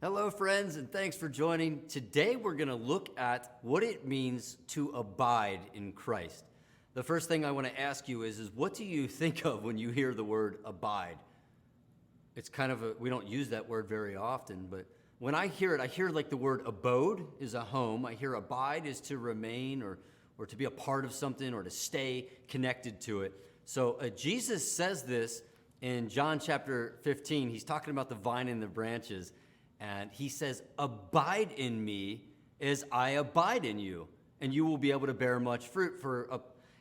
Hello, friends, and thanks for joining. Today, we're going to look at what it means to abide in Christ. The first thing I want to ask you is what do you think of when you hear the word abide? It's kind of we don't use that word very often, but when I hear it, I hear like the word abode is a home. I hear abide is to remain or to be a part of something or to stay connected to it. So Jesus says this in John chapter 15. He's talking about the vine and the branches. And he says, abide in me as I abide in you, and you will be able to bear much fruit.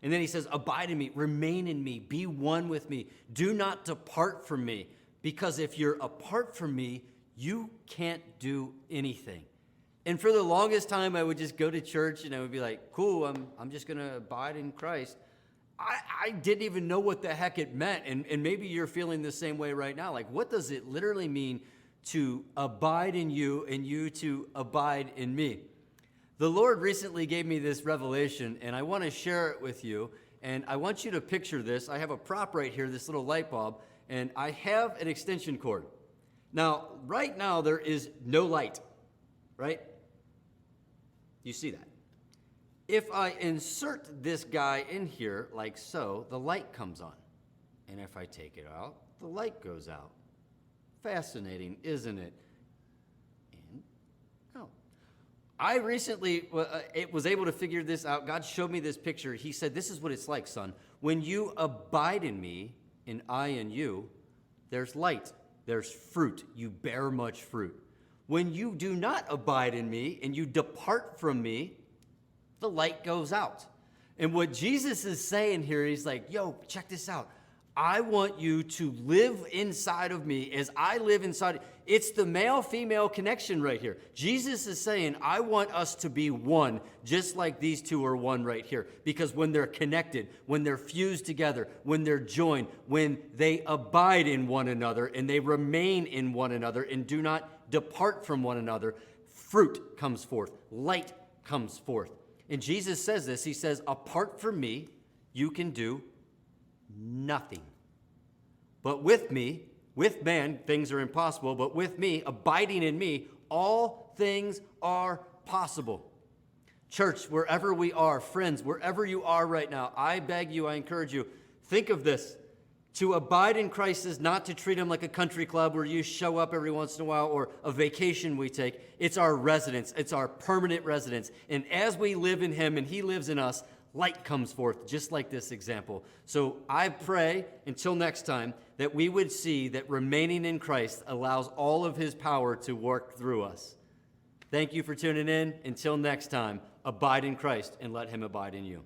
And then he says, abide in me, remain in me, be one with me. Do not depart from me, because if you're apart from me, you can't do anything. And for the longest time, I would just go to church, and I would be like, cool, I'm just going to abide in Christ. I didn't even know what the heck it meant, and maybe you're feeling the same way right now. Like, what does it literally mean to abide in you and you to abide in me? The Lord recently gave me this revelation, and I want to share it with you. And I want you to picture this. I have a prop right here, this little light bulb, and I have an extension cord. Now, right now, there is no light, right? You see that? If I insert this guy in here like so, the light comes on. And if I take it out, the light goes out. Fascinating, isn't it? And no. I recently was able to figure this out. God showed me this picture. He said, this is what it's like, son. When you abide in me, and I in you, there's light, there's fruit. You bear much fruit. When you do not abide in me, and you depart from me, the light goes out. And what Jesus is saying here, he's like, yo, check this out. I want you to live inside of me as I live inside. It's the male-female connection right here. Jesus is saying, I want us to be one, just like these two are one right here. Because when they're connected, when they're fused together, when they're joined, when they abide in one another and they remain in one another and do not depart from one another, fruit comes forth, light comes forth. And Jesus says this, he says, apart from me, you can do nothing. But with me, with man, things are impossible, but with me, abiding in me, all things are possible. Church, wherever we are, friends, wherever you are right now, I beg you, I encourage you, think of this. To abide in Christ is not to treat him like a country club where you show up every once in a while or a vacation we take. It's our residence. It's our permanent residence. And as we live in him and he lives in us, light comes forth, just like this example. So I pray, until next time, that we would see that remaining in Christ allows all of his power to work through us. Thank you for tuning in. Until next time, abide in Christ and let him abide in you.